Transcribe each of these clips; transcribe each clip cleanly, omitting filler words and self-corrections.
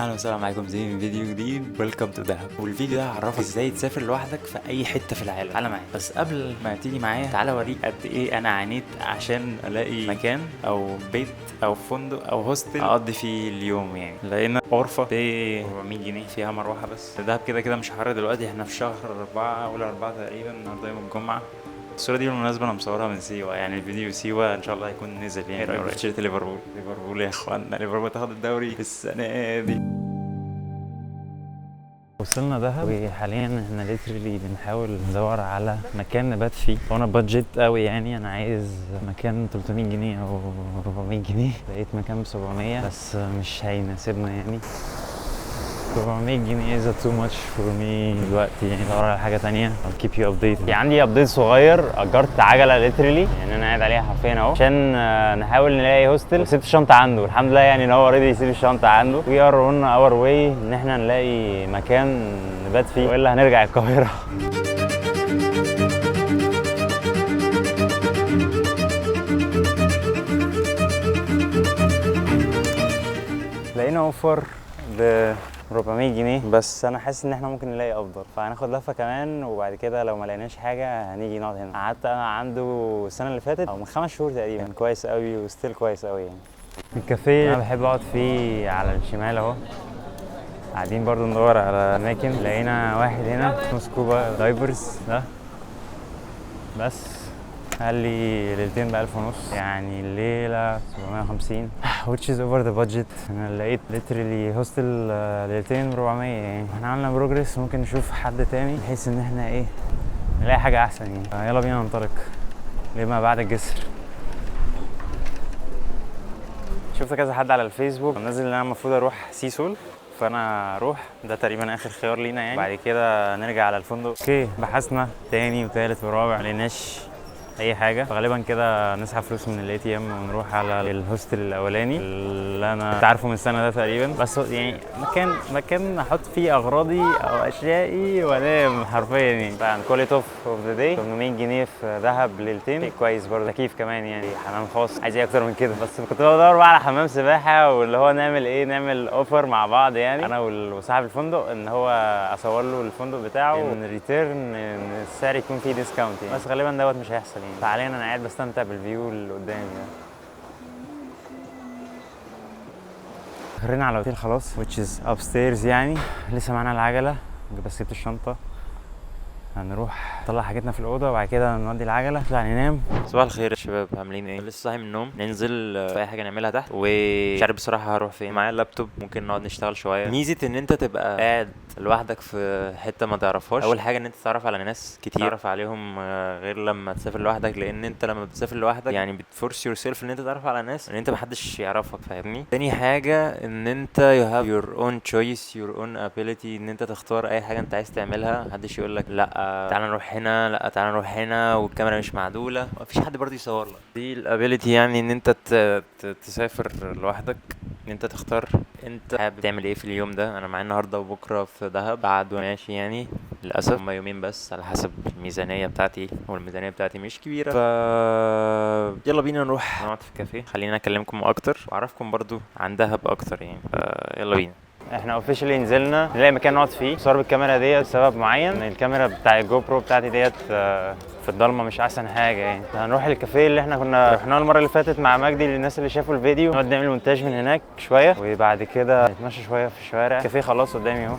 اهلا وسهلا عليكم زي فيديو جديد. ويلكم تو دهب. والفيديو ده هعرفك ازاي تسافر لوحدك في اي حته في العالم. تعالى معايا. بس قبل ما تيجي معايا تعالى اوريك قد ايه انا عانيت عشان الاقي مكان او بيت او فندق او هوستل اقضي فيه اليوم. يعني لقينا غرفه ب 400 جنيه فيها مروحه بس. دهب كده كده مش حر دلوقتي، احنا في شهر 4 اول 4 تقريبا، النهارده يوم الجمعه. الصورة دي بالمناسبة أنا مصورها من سيوة، يعني الفيديو سيوة إن شاء الله هيكون نزل يعني قريب. تيشيرت ليفربول يا إخوانا، ليفربول تاخد الدوري السنة دي. وصلنا دهب وحاليا احنا ليترلي بنحاول ندور على مكان نبات فيه. وانا بادجت قوي، يعني انا عايز مكان 300 جنيه او 400 جنيه. لقيت مكان ب 700 بس مش هيناسبنا يعني. 400 جنيه is too much for me دلوقتي، يعني ادور على حاجه تانية. I'll keep you updated. في عندي ابديت صغير، اجرت عجله ليترلي، يعني انا قاعد عليها حرفيا اهو عشان نحاول نلاقي هوستل. وسبت الشنطه عنده الحمد لله، يعني ان هو اوريدي يسيب الشنطه عنده. we are on our way ان احنا نلاقي مكان نبات فيه والا هنرجع القاهره. لقينا اوفر ب 400 جنيه بس انا حاسس ان احنا ممكن نلاقي افضل، فهناخد لفه كمان وبعد كده لو ما لقيناش حاجه هنيجي نقعد هنا. قعدت انا عنده السنه اللي فاتت او من 5 شهور تقريبا، كان كويس قوي وستيل كويس قوي يعني. الكافيه انا بحب اقعد فيه على الشمال اهو. قاعدين برضو ندور على اماكن، لقينا واحد هنا اسمه سكوبا دايفرز ده، بس قال لي ليلتين ب 1500، يعني الليله 750 which is over the budget. انا لقيت literally هوستل ليلتين ب 400 يعني. احنا عملنا بروجرس، ممكن نشوف حد تاني بحيث ان احنا ايه نلاقي حاجه احسن يعني. يلا بينا ننطلق لما بعد الجسر. شفت كذا حد على الفيسبوك منزل ان انا المفروض اروح سيسول، فانا اروح، ده تقريبا اخر خيار لينا يعني. بعد كده نرجع على الفندق. اوكي، بحثنا تاني وتالت ورابع ملقيناش اي حاجه، فغالبا كده نسحب فلوس من الاي تي ام ونروح على الهوستل الاولاني اللي انا كنت عارفه من السنه ده تقريبا. بس يعني مكان احط فيه اغراضي او اشيائي وانام حرفيا يعني. طبعا كواليتي اوف ذا داي 800 جنيه في دهب ليلتين، كويس برضه. تكييف كمان يعني، حمام خاص، عايز ايه اكتر من كده؟ بس كنت بدور بقى على حمام سباحه، واللي هو نعمل اوفر مع بعض يعني، انا وصاحب الفندق، ان هو اصور له الفندق بتاعه ان ريتيرن السعر يكون فيه ديسكاونت يعني. بس غالبا دوت مش هيحصل يعني. فحاليا انا قاعد بستمتع بالفيو اللي قدامي ده. خرجنا على الاوتيل خلاص which is upstairs يعني. لسه معانا العجله بس سبت الشنطه. هنروح نطلع حاجتنا في الاوضه وبعد كده نودي العجله نطلع ننام. صباح الخير يا شباب، عاملين ايه؟ لسه صاحي من النوم. ننزل في اي حاجه نعملها تحت، ومش عارف بصراحه هروح فين. معايا اللابتوب ممكن نقعد نشتغل شويه. ميزه ان انت تبقى قاعد لوحدك في حته ما تعرفهاش، اول حاجه ان انت تتعرف على ناس كتير، تعرف عليهم غير لما تسافر لوحدك. لان انت لما بتسافر لوحدك يعني بتفورس يور سيلف ان انت تعرف على ناس ان انت محدش يعرفك، فاهمني؟ تاني حاجه ان انت you have your own choice your own ability، ان انت تختار اي حاجه انت عايز تعملها. محدش يقول لك لا تعالى نروح هنا، لا تعالى نروح هنا، والكاميرا مش معدوله، مفيش حد برضه يصور لك. دي الابيليتي يعني، ان انت تسافر لوحدك، ان انت تختار انت حابب تعمل ايه في اليوم ده. انا معايا النهارده وبكره في دهب، بعد ماشي يعني. للاسف هما يومين بس على حسب الميزانيه بتاعتي، والميزانيه بتاعتي مش كبيره. يلا بينا نروح نقعد في كافيه. خلينا اكلمكم اكتر واعرفكم برضو عن دهب اكتر يعني. يلا بينا. احنا اوفيشلي نزلنا نلاقي مكان نقعد فيه. صور بالكاميرا ديت لسبب معين، الكاميرا بتاع الجو برو بتاعتي ديت في الضلمه مش احسن حاجه يعني. هنروح الكافيه اللي احنا كنا رحناه المره اللي فاتت مع مجدي، للناس اللي شافوا الفيديو. نقعد نعمل مونتاج من هناك شويه وبعد كده نتمشى شويه في الشوارع. الكافيه خلاص قدامي اهو،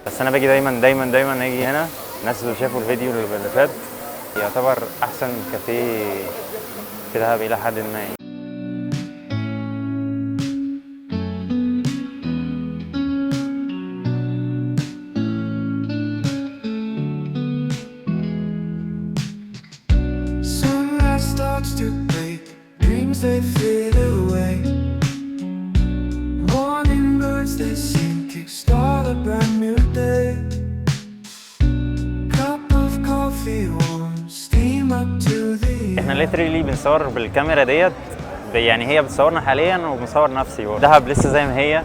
بس انا باجي دايما اجي هنا. الناس اللي شافوا الفيديو اللي فات، يعتبر احسن كافيه في دهب الى حد ما يعني. They fade away. Morning birds they sing, kickstart a brand new day. Cup of coffee warm, steam up to the. احنا ليترلي بنصور بالكاميرا ديت، يعني هي بتصورنا حاليا وبنصور نفسي برضه. دهب لسه زي ما هي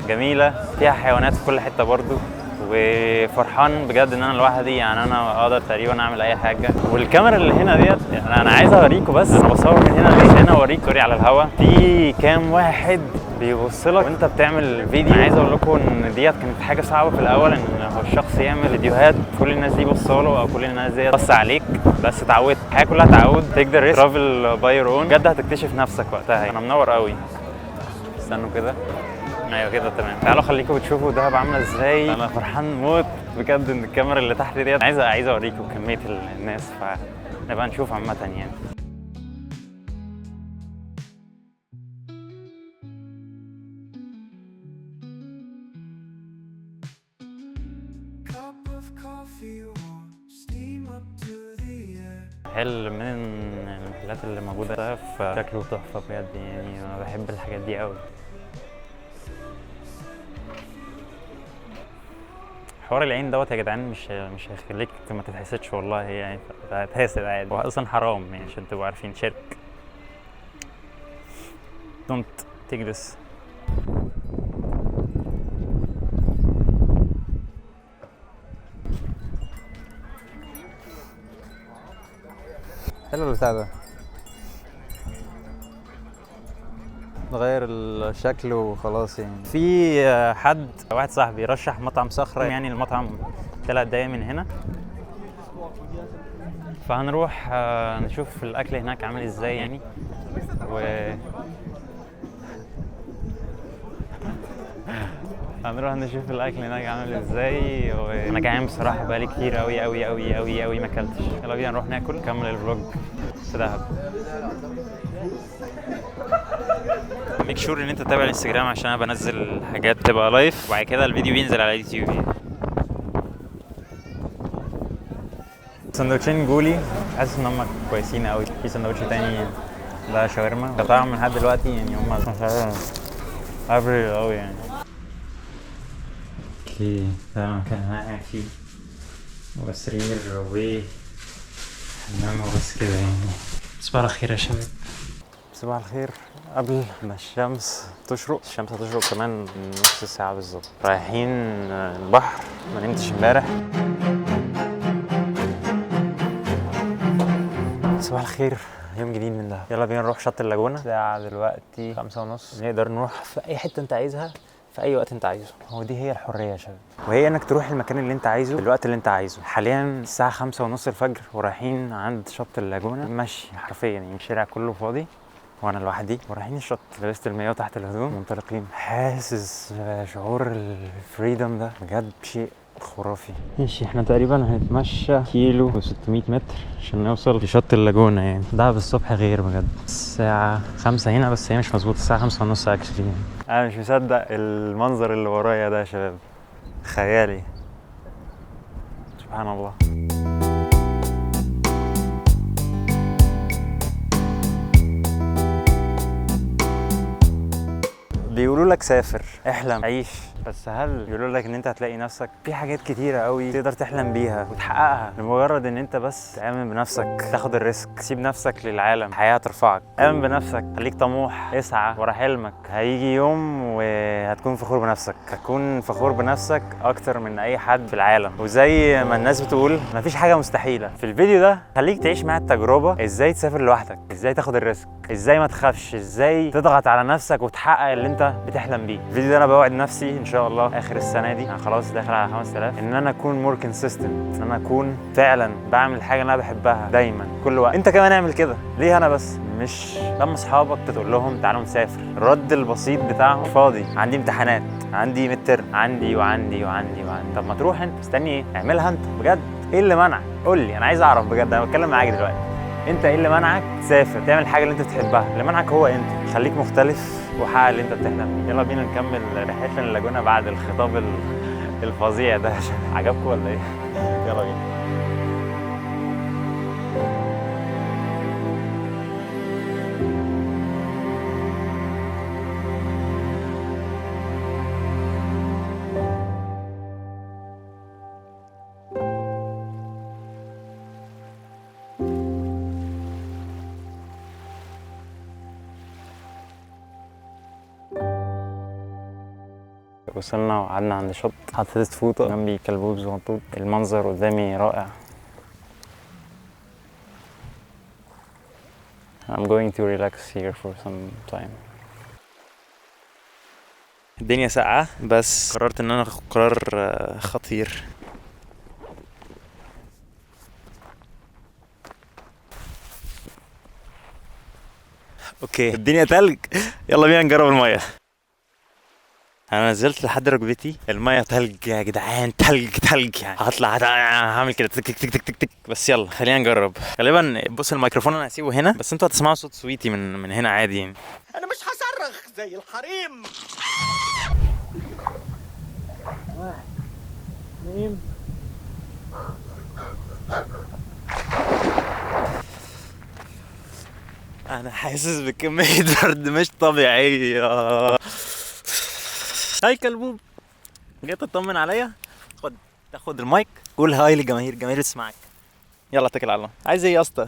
جميله، فيها حيوانات في كل حته برضه، وفرحان بجد ان انا لوحدي، يعني انا اقدر تقريبا اعمل اي حاجه. والكاميرا اللي هنا ديت يعني انا عايز اوريكم، بس انا بصور من هنا ليه؟ هنا اوريك سوري على الهوا في كام واحد بيبص لك وانت بتعمل فيديو. عايز اقول لكم ان ديت كانت حاجه صعبه في الاول، ان هو الشخص يعمل فيديوهات كل الناس دي بصاله او كل الناس دي بص عليك، بس اتعودت. الحياه كلها تعود. تيك ذا ريسك، ترافل باي يور اون، بجد هتكتشف نفسك وقتها. انا منور قوي. استنوا كده، ايوه كده تمام. تعالوا خليكم بتشوفوا دهب عامله ازاي. انا فرحان موت بجد ان الكاميرا اللي تحت ديت عايز اوريكم كميه الناس، فنبقى نشوف عامه يعني. حل من المحلات اللي موجوده ده، فشكله تحفه بجد يعني. انا بحب الحاجات دي قوي. حوار العين دوت يا جدعان مش هيخليك ما تتحسدش والله يعني، هتحسد عادي. هو اصلا حرام يعني عشان تبقوا عارفين. شرك. don't take this. حلو البتاع ده، نغير الشكل وخلاص يعني. في حد واحد صاحبي رشح مطعم صخرة، يعني المطعم 3 دقايق من هنا، فهنروح نشوف الاكل هناك عامل ازاي يعني. هنروح نشوف الاكل هناك عامل ازاي. وانا جعان بصراحه بقالي كتير قوي قوي قوي قوي قوي ما اكلتش. يلا بينا نروح ناكل نكمل الفلوج في دهب. ميك شور ان انت تتابع الانستجرام عشان انا بنزل حاجات تبقى لايف، وبعد كده الفيديو بينزل على اليوتيوب يعني. سندوتشين جولي حاسس ان هم كويسين قوي. في سندوتش تاني ده شاورما، قطعهم من لحد دلوقتي يعني هم افريج قوي يعني. اوكي ده المكان انا قاعد فيه، وسرير وحمام وبس كده يعني. صباح الخير يا شباب. صباح الخير. قبل ما الشمس تشرق، الشمس هتشرق كمان نص ساعة بالظبط. رايحين البحر، ما نمتش امبارح. صباح الخير، يوم جديد من دهب. يلا بينا نروح شط اللاجونة. الساعة دلوقتي 5:30. نقدر نروح في أي حتة أنت عايزها في أي وقت أنت عايزه. هو دي هي الحرية يا شباب، وهي إنك تروح المكان اللي أنت عايزه في الوقت اللي أنت عايزه. حاليا الساعة 5:30 الفجر، ورايحين عند شط اللاجونة. ماشي حرفيا يعني، الشارع كله فاضي وانا لوحدي، ورايحين الشط. لبست المايو تحت الهدوم منطلقين. حاسس شعور الفريدم ده بجد شيء خرافي. ماشي، احنا تقريبا هنتمشى كيلو و600 متر عشان نوصل لشط اللاجونة يعني. ده بالصبح غير بجد. الساعة 5 هنا، بس هي مش مظبوطة، الساعة 5:30 اكشلي يعني. انا مش مصدق المنظر اللي ورايا ده يا شباب، خيالي سبحان الله. بيقولوا لك سافر، احلم، عيش، بس هل بيقولوا لك ان انت هتلاقي نفسك؟ في حاجات كتيره قوي تقدر تحلم بيها وتحققها لمجرد ان انت بس تامن بنفسك، تاخد الريسك، تسيب نفسك للعالم. الحياه هترفعك. امن بنفسك، خليك طموح، اسعى ورا حلمك. هيجي يوم وهتكون فخور بنفسك، هتكون فخور بنفسك اكتر من اي حد في العالم. وزي ما الناس بتقول مفيش حاجه مستحيله. في الفيديو ده خليك تعيش معايا التجربه، ازاي تسافر لوحدك، ازاي تاخد الريسك، ازاي ما تخافش، ازاي تضغط على نفسك وتحقق اللي انت بتحلم بيه. الفيديو ده انا بوعد نفسي ان شاء الله اخر السنه دي، انا خلاص داخل على 5000، ان انا اكون مور كونسيستنت، ان انا اكون فعلا بعمل الحاجه اللي انا بحبها دايما كل وقت. انت كمان اعمل كده. ليه انا بس؟ مش لما اصحابك تقول لهم تعالوا نسافر، الرد البسيط بتاعهم فاضي، عندي امتحانات، عندي متر، عندي وعندي وعندي وعندي. طب ما تروح انت، مستني ايه؟ اعملها انت بجد. ايه اللي منعك؟ قول لي، انا عايز اعرف بجد. انا بتكلم معاك دلوقتي، انت ايه اللي منعك تسافر تعمل الحاجه اللي انت بتحبها؟ اللي منعك هو انت. خليك مختلف وحقق اللي انت بتحلم بيه. يلا بينا نكمل رحلتنا للاجونة بعد الخطاب الفظيع ده. عجبكم ولا ايه؟ يلا بينا. وصلنا وقعدنا عند شط، حطيت فوطة جنبي كلبوب زغنطوط. المنظر قدامي رائع. I'm going to relax here for some time. الدنيا ساقعة بس قررت ان انا اخد قرار خطير. اوكي الدنيا تلج، يلا بينا نجرب المية. انا نزلت لحد ركبتي، المية تلج يا جدعان، تلج يعني. هطلع هعمل كده تك تك تك تك تك، بس يلا خلينا نجرب. غالبا بص الميكروفون انا هسيبه هنا، بس انتوا هتسمعوا صوت سويتي من هنا عادي يعني. انا مش هصرخ زي الحريم. انا حاسس بكمية برد مش طبيعية. هاي كلبوب، جيت تطمن عليا؟ تاخد المايك، قول هاي للجماهير، الجماهير تسمعك. يلا اتكل على الله. عايز ايه يا اسطى؟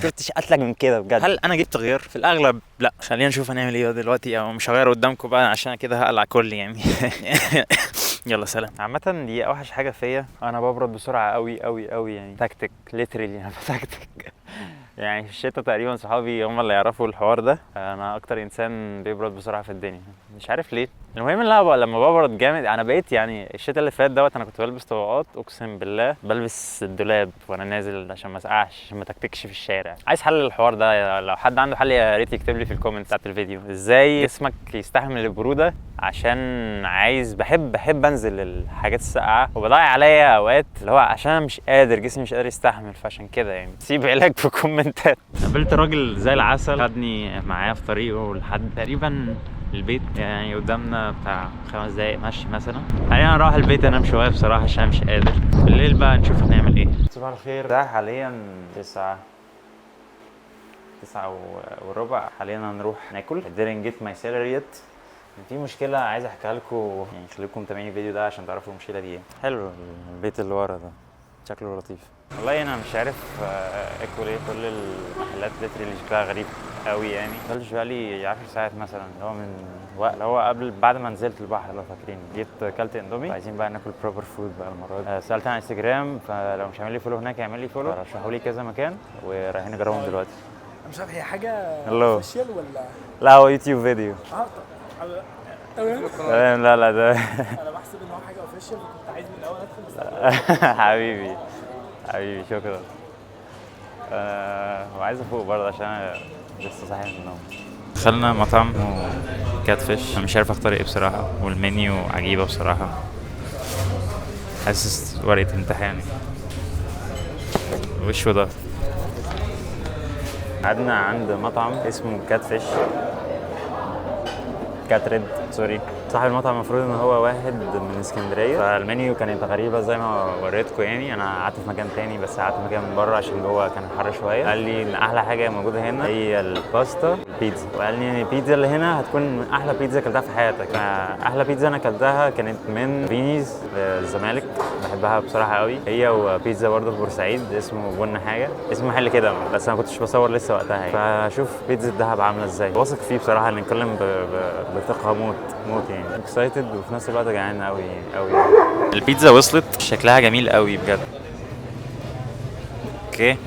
شفتش اتلج من كده بجد. هل انا جبت غير؟ في الاغلب لا. خلينا نشوف هنعمل ايه دلوقتي، او مش هغير قدامكم بقى عشان كده هقلع كل يعني. يلا سلام. عامة دي اوحش حاجة فيا، انا ببرد بسرعة قوي قوي قوي يعني. تكتك ليترالي انا بتكتك. يعني في الشتا تقريبا صحابي هم اللي يعرفوا الحوار ده. انا اكتر انسان بيبرد بسرعه في الدنيا، مش عارف ليه. المهم ان انا لما ببرد جامد انا بقيت يعني الشتا اللي فات دوت انا كنت بلبس طبقات، اقسم بالله بلبس الدولاب وانا نازل عشان ما اسقعش، عشان ما تكتكش في الشارع. عايز حل للحوار ده، لو حد عنده حل يا ريت يكتب لي في الكومنت بتاعت الفيديو. ازاي جسمك يستحمل البروده؟ عشان بحب انزل الحاجات الساقعه، وبضيع عليا اوقات اللي هو عشان انا مش قادر، جسمي مش قادر يستحمل، فعشان كده يعني سيب علاج في كومنتات. قابلت راجل زي العسل، خدني معاه في طريقه لحد تقريبا البيت، يعني قدامنا بتاع 5 دقايق مشي مثلا. خلينا نروح البيت انام شويه بصراحه عشان مش قادر. بالليل بقى نشوف هنعمل ايه. صباح الخير. ده حاليا 9 وربع. حاليا هنروح ناكل. didn't get my salary yet. في مشكله عايز احكيها لكم، يعني خليكم متابعين الفيديو ده عشان تعرفوا المشكله دي ايه. حلو البيت اللي ورا ده، شكله لطيف. والله انا مش عارف اكل ايه. كل المحلات اللي شكلها غريب قوي يعني. دخلت بقالي 10 ساعات مثلا، اللي هو من وقت اللي هو قبل بعد ما نزلت البحر لو فاكرين. جيت اكلت اندومي، عايزين بقى ناكل بروبر فود بقى المره دي. سالت على انستجرام، فلو مش عامل لي فولو هناك اعمل لي فولو. رشحوا لي كذا مكان ورايحين نجربهم دلوقتي. مش عارف هي حاجه اوفيشال ولا لا هو يوتيوب فيديو. تمام. لا ده انا بحسب ان هو حاجه اوفيشال، كنت عايز من الاول ادخل بس حبيبي شكرا. وعايز افوق برضه عشان انا لسه صاحي من النوم. دخلنا مطعم كات فيش، انا مش عارف اختار ايه بصراحه، والمنيو عجيبه بصراحه. حاسس ورقه امتحان وش وده. قعدنا عند مطعم اسمه كات فيش، كات ريد سوري. صاحب المطعم المفروض ان هو واحد من اسكندريه، فالمنيو كانت غريبه زي ما وريتكم يعني. انا قعدت في مكان تاني بس قعدت مكان من بره عشان جوه كان حر شويه. قال لي ان احلى حاجه موجوده هنا هي الباستا البيتزا، وقال لي ان البيتزا اللي هنا هتكون من احلى بيتزا اكلتها في حياتك. احلى بيتزا انا اكلتها كانت من فينيز الزمالك، بحبها بصراحه قوي. هي وبيتزا برضه في بورسعيد اسمه بن حاجه، اسم محل كده بس انا كنتش بصور لسه وقتها يعني. فشوف بيتزا الدهب عامله ازاي. واثق فيه بصراحه، نتكلم بثقه موت يعني. اكسايتد وفي نفس الوقت جعان قوي قوي. البيتزا وصلت، شكلها جميل قوي بجد. اوكي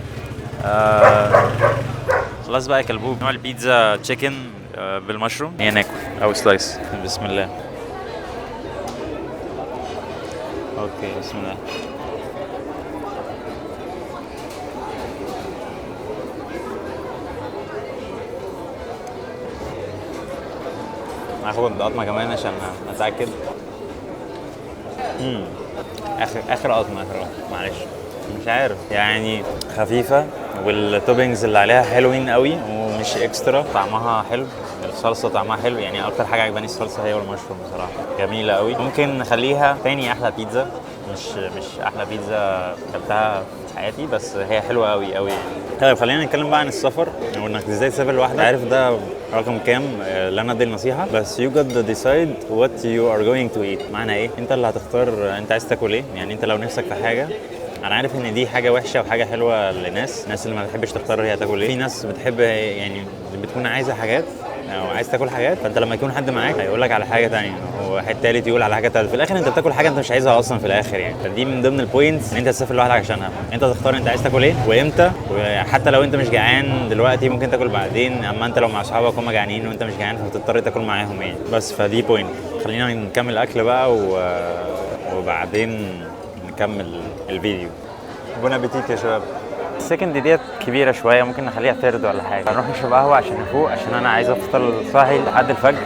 خلاص بقى يا كلبوب. نوع البيتزا تشيكن بالمشروم. هي ناكل او سلايس. بسم الله. اوكي بسم الله. هاخد قطمه كمان عشان اتاكد. اخر قطمه معلش. مش عارف يعني، خفيفه والتوبينجز اللي عليها حلوين قوي ومش اكسترا. طعمها حلو، الصلصه طعمها حلو يعني. اكتر حاجه عجباني الصلصه هي والمشروم بصراحه، جميله قوي. ممكن نخليها تاني احلى بيتزا، مش احلى بيتزا اكلتها في حياتي، بس هي حلوه قوي قوي يعني. طيب خلينا نتكلم بقى عن السفر وانك ازاي تسافر لوحدك. عارف ده رقم كام؟ لا انا ادي النصيحه، بس you got to decide what you are going to eat. معنى ايه؟ انت اللي هتختار انت عايز تاكل ايه. يعني انت لو نفسك في حاجه، انا عارف ان دي حاجه وحشه وحاجه حلوه للناس، الناس اللي ما بتحبش تختار هي تاكل ايه. في ناس بتحب يعني بتكون عايزه حاجات او عايز تاكل حاجات، فانت لما يكون حد معاك هيقول لك على حاجه ثانيه، وواحد تالت يقول على حاجه ثالثه، في الاخر انت بتاكل حاجه انت مش عايزها اصلا في الاخر يعني. فدي من ضمن البوينتس ان انت تسافر لوحدك عشانها. انت تختار انت عايز تاكل ايه وامتى، وحتى لو انت مش جعان دلوقتي ممكن تاكل بعدين، اما انت لو مع اصحابك هم جعانين وانت مش جعان فبتضطر تاكل معاهم يعني. بس فدي بوينت. خلينا نكمل اكل بقى وبعدين نكمل الفيديو. بون ابيتيت يا شباب. السكند ديت كبيره شويه، ممكن نخليها ثيرد ولا حاجه. هنروح نشرب قهوه عشان نفوق، عشان انا عايز افطر صاحي لحد الفجر.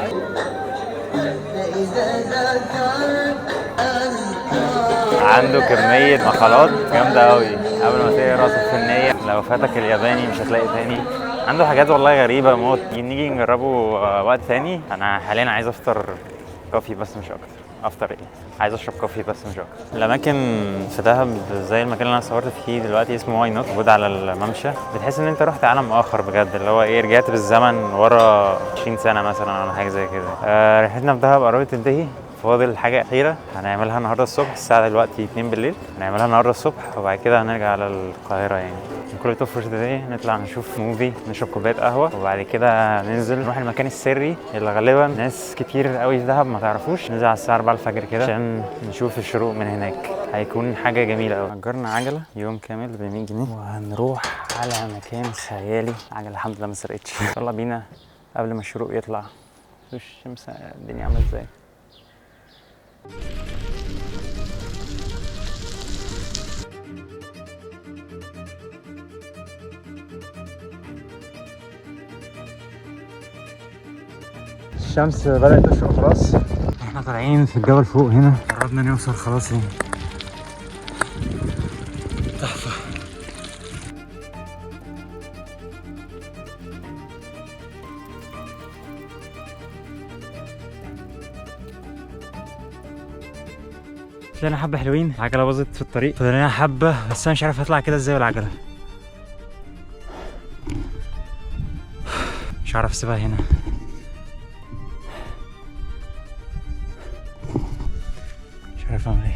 عنده كميه مقالات جامده قوي قبل ما تقرا صف النيه. لو فاتك الياباني مش هتلاقي تاني. عنده حاجات والله غريبه موت، نيجي نجربه وقت تاني. انا حاليا عايز افطر كوفي بس مش اكتر. افطر ايه؟ عايز اشرب كوفي بس مش اكتر. الاماكن في دهب زي المكان اللي انا صورت فيه دلوقتي اسمه واي نوت، موجود على الممشى. بتحس ان انت رحت عالم اخر بجد، اللي هو ايه، رجعت بالزمن ورا 20 سنه مثلا ولا حاجه زي كده. رحلتنا في دهب قربت تنتهي، فاضل حاجه اخيره هنعملها النهارده الصبح. الساعه دلوقتي 2 بالليل، هنعملها النهارده الصبح وبعد كده هنرجع على القاهره يعني. كل توب فور دي نطلع نشوف موفي، نشرب كوبايه قهوه، وبعد كده ننزل نروح المكان السري اللي غالبا ناس كتير قوي في دهب ما تعرفوش. ننزل على الساعه 4 الفجر كده عشان نشوف الشروق من هناك. هيكون حاجه جميله قوي. اجرنا عجله يوم كامل ب 100 جنيه وهنروح على مكان خيالي. العجله الحمد لله ما سرقتش. يلا بينا قبل ما الشروق يطلع. شوف الشمس الدنيا عامله ازاي. الشمس بدأت تشرق خلاص. احنا طالعين في الجبل فوق هنا، قربنا نوصل خلاص يعني. تحفة. طلعنا حبة حلوين، العجلة باظت في الطريق، فضلنا حبة بس انا مش عارف اطلع كده ازاي بالعجلة. مش عارف اسيبها هنا. مش عارف اعمل ايه.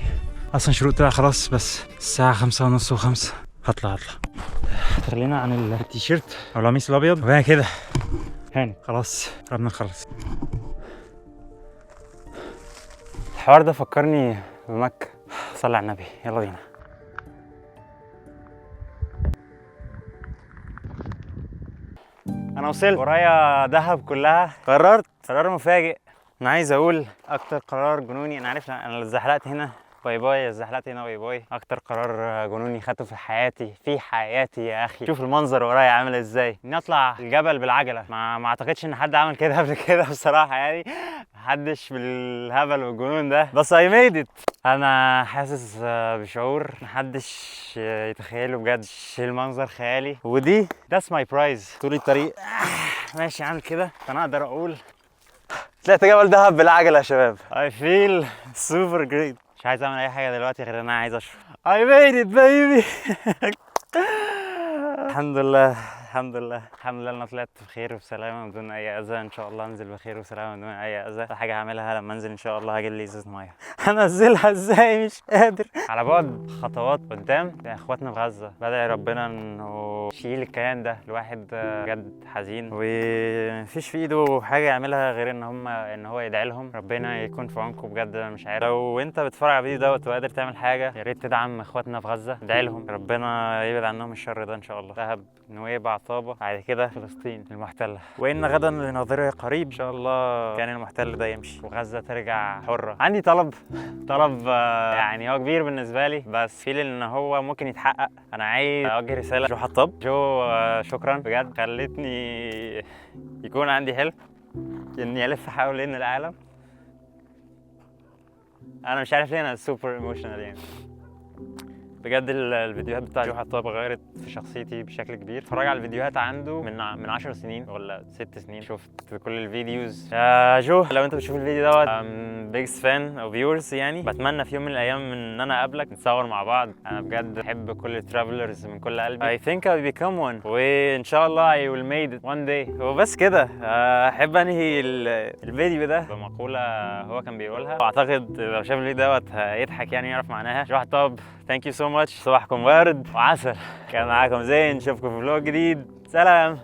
اصلا شروق طلع خلاص، بس الساعة 5:30 و5 هطلع. خلينا عن التيشيرت او القميص الابيض وبقى كده هاني خلاص قربنا نخلص. الحوار ده فكرني بمكة. صلي على النبي، يلا بينا. انا وصلت، ورايا دهب كلها. قرار مفاجئ. انا عايز اقول اكتر قرار جنوني. انا عارف انا اتزحلقت هنا باي باي، اتزحلقت هنا باي باي. اكتر قرار جنوني خدته في حياتي يا اخي. شوف المنظر ورايا عامل ازاي. اني اطلع الجبل بالعجله. ما اعتقدش ان حد عمل كده قبل كده بصراحه يعني. محدش بالهبل والجنون ده، بس I made it. انا حاسس بشعور محدش يتخيله بجد. المنظر خيالي، ودي that's my prize. طول الطريق ماشي عامل كده، فانا اقدر اقول طلعت جبل دهب بالعجله يا شباب. I feel super great. مش عايز اعمل اي حاجه دلوقتي غير ان انا عايز اشرب. I made it baby. الحمد لله الحمد لله الحمد لله. انا طلعت بخير وبسلامه بدون اي اذى. ان شاء الله انزل بخير وسلامه بدون اي اذى. حاجه هعملها لما انزل ان شاء الله هجيب لي ازازه ميه. هنزلها ازاي مش قادر. على بعد خطوات قدام اخواتنا في غزه، بدعي ربنا انه يشيل الكيان ده. الواحد بجد حزين ومفيش في ايده حاجه يعملها غير ان هو يدعي لهم. ربنا يكون في عونكم بجد. انا مش عارف، لو انت بتتفرج على الفيديو دوت وقادر تعمل حاجه يا ريت تدعم اخواتنا في غزه. ادعي لهم ربنا يبعد عنهم الشر ده ان شاء الله. دهب، نويبع، طابة، بعد كده فلسطين المحتلة. وإن غدا لناظره قريب. إن شاء الله كان المحتل ده يمشي وغزة ترجع حرة. عندي طلب يعني هو كبير بالنسبة لي، بس فيل إن هو ممكن يتحقق. أنا عايز أوجه رسالة جو حطاب. جو شكرا بجد، خلتني يكون عندي حلم إني ألف حوالين العالم. أنا مش عارف ليه أنا سوبر ايموشنال يعني. بجد الفيديوهات بتاع جو حطاب غيرت في شخصيتي بشكل كبير. اتفرج على الفيديوهات عنده من 10 سنين ولا 6 سنين. شفت كل الفيديوز. يا جو لو انت بتشوف الفيديو دوت بيجست فان او فيورز يعني. بتمنى في يوم من الايام ان انا اقابلك نتصور مع بعض. انا بجد بحب كل الترافلرز من كل قلبي. I think I'll become one وان شاء الله I will made it one day. وبس كده. احب انهي الفيديو ده بمقولة هو كان بيقولها، واعتقد لو شاف الفيديو دوت هيضحك يعني يعرف معناها. جو حطاب ثانك يو سو ماتش. صباحكم ورد وعسل. كان معاكم زين، نشوفكم في فلوج جديد. سلام.